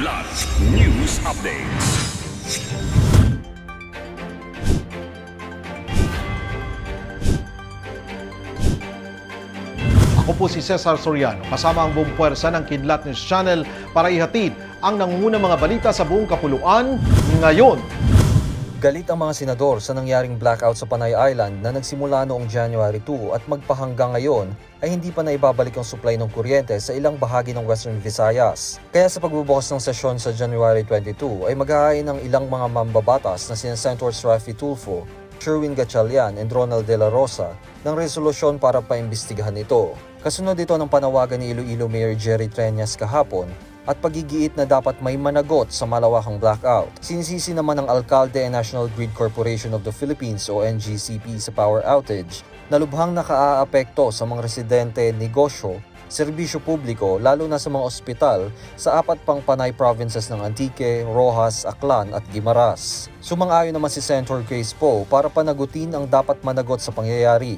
Kidlat News Updates. Ako po si Cesar Soriano, kasama ang buong puwersa ng Kidlat News Channel para ihatid ang nangungunang mga balita sa buong kapuluan ngayon. Galit ang mga senador sa nangyaring blackout sa Panay Island na nagsimula noong January 2 at magpahanggang ngayon ay hindi pa naibabalik ang supply ng kuryente sa ilang bahagi ng Western Visayas. Kaya sa pagbubukas ng sesyon sa January 22 ay maghahain ng ilang mga mambabatas na sina Senators Raffy Tulfo, Sherwin Gatchalian and Ronald De La Rosa ng resolusyon para paimbestigahan ito. Kasunod ito ng panawagan ni Iloilo Mayor Jerry Treñas kahapon at pagigiit na dapat may managot sa malawakang blackout. Sinisisi naman ng Alcalde and National Grid Corporation of the Philippines o NGCP sa power outage na lubhang nakaaapekto sa mga residente, negosyo, serbisyo publiko lalo na sa mga ospital sa 4 pang Panay provinces ng Antique, Rojas, Aklan at Guimaras. Sumang-ayon naman si Senator Grace Poe para panagutin ang dapat managot sa pangyayari.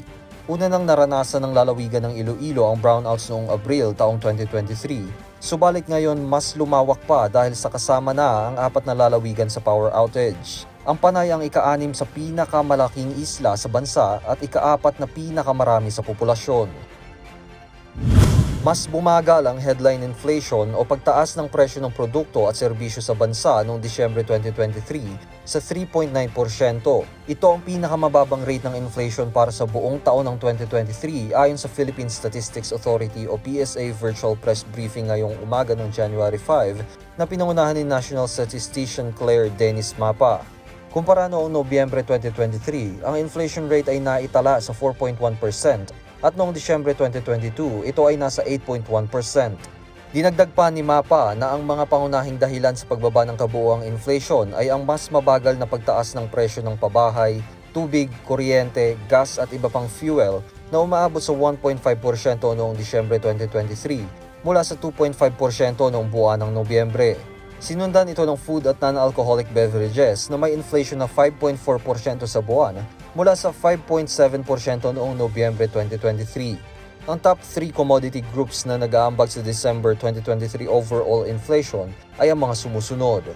Una nang naranasan ng lalawigan ng Iloilo ang brownouts noong Abril taong 2023. Subalit ngayon mas lumawak pa dahil sa kasama na ang 4 na lalawigan sa power outage. Ang Panay ang ika-6 sa pinakamalaking isla sa bansa at ika-4 na pinakamarami sa populasyon. Mas bumagal ang headline inflation o pagtaas ng presyo ng produkto at serbisyo sa bansa noong Disyembre 2023 sa 3.9%. Ito ang pinakamababang rate ng inflation para sa buong taon ng 2023 ayon sa Philippine Statistics Authority o PSA virtual press briefing ngayong umaga ng January 5 na pinangunahan ni National Statistician Claire Dennis Mapa. Kumpara noong Nobyembre 2023, ang inflation rate ay naitala sa 4.1%. At noong Disyembre 2022, ito ay nasa 8.1%. Dinagdag pa ni Mapa na ang mga pangunahing dahilan sa pagbaba ng kabuuang inflation ay ang mas mabagal na pagtaas ng presyo ng pabahay, tubig, kuryente, gas at iba pang fuel na umaabot sa 1.5% noong Disyembre 2023 mula sa 2.5% noong buwan ng Nobyembre. Sinundan ito ng food at non-alcoholic beverages na may inflation na 5.4% sa buwan mula sa 5.7% noong Nobyembre 2023. Ang top 3 commodity groups na nag-aambag sa December 2023 overall inflation ay ang mga sumusunod.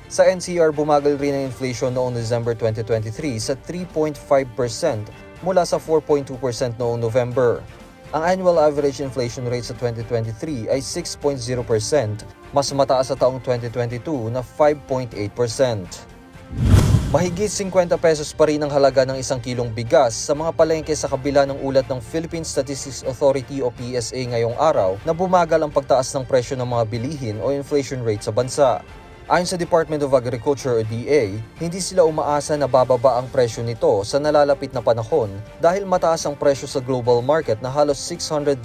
Sa NCR, bumagal rin ang inflation noong December 2023 sa 3.5% mula sa 4.2% noong November. Ang annual average inflation rate sa 2023 ay 6.0%, mas mataas sa taong 2022 na 5.8%. Mahigit 50 pesos pa rin ang halaga ng 1 kilong bigas sa mga palengke sa kabila ng ulat ng Philippine Statistics Authority o PSA ngayong araw na bumagal ang pagtaas ng presyo ng mga bilihin o inflation rate sa bansa. Ayon sa Department of Agriculture o DA, hindi sila umaasa na bababa ang presyo nito sa nalalapit na panahon dahil mataas ang presyo sa global market na halos $600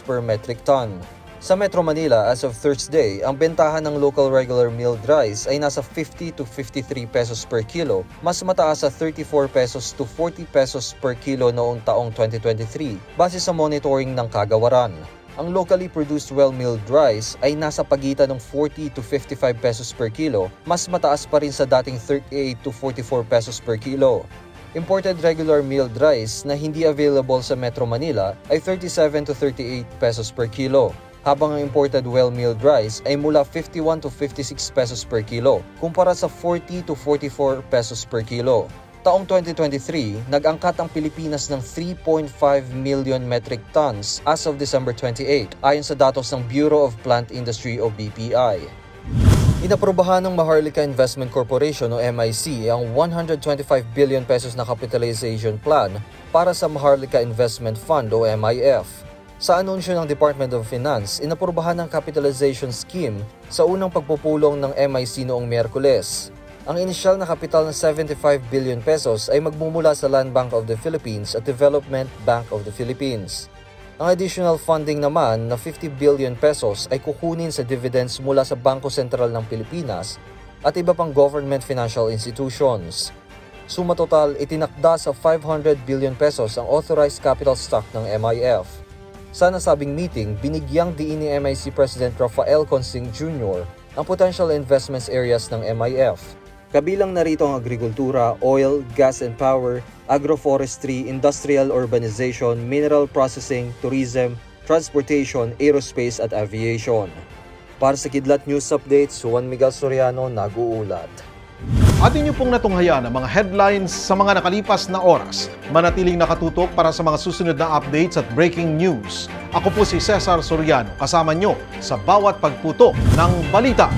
per metric ton. Sa Metro Manila, as of Thursday, ang bentahan ng local regular milled rice ay nasa 50 to 53 pesos per kilo, mas mataas sa 34 pesos to 40 pesos per kilo noong taong 2023 base sa monitoring ng kagawaran. Ang locally produced well-milled rice ay nasa pagitan ng 40 to 55 pesos per kilo, mas mataas pa rin sa dating 38 to 44 pesos per kilo. Imported regular milled rice na hindi available sa Metro Manila ay 37 to 38 pesos per kilo, habang ang imported well-milled rice ay mula 51 to 56 pesos per kilo, kumpara sa 40 to 44 pesos per kilo. Taong 2023, nag-angkat ang Pilipinas ng 3.5 million metric tons as of December 28 ayon sa datos ng Bureau of Plant Industry o BPI. Inaprubahan ng Maharlika Investment Corporation o MIC ang 125 billion pesos na capitalization plan para sa Maharlika Investment Fund o MIF. Sa anunsyo ng Department of Finance, inaprubahan ang capitalization scheme sa unang pagpupulong ng MIC noong Miyerkules. Ang inisyal na kapital na 75 billion pesos ay magmumula sa Land Bank of the Philippines at Development Bank of the Philippines. Ang additional funding naman na 50 billion pesos ay kukunin sa dividends mula sa Bangko Sentral ng Pilipinas at iba pang government financial institutions. Suma total, itinakda sa 500 billion pesos ang authorized capital stock ng MIF. Sa nasabing meeting, binigyang diin ni MIC President Rafael Consing Jr. ang potential investments areas ng MIF. Kabilang narito ang agrikultura, oil, gas and power, agroforestry, industrial urbanization, mineral processing, tourism, transportation, aerospace at aviation. Para sa Kidlat News Updates, Juan Miguel Soriano nag-uulat. Atin niyo pong natunghayan ang mga headlines sa mga nakalipas na oras. Manatiling nakatutok para sa mga susunod na updates at breaking news. Ako po si Cesar Soriano, kasama niyo sa bawat pagputo ng balita.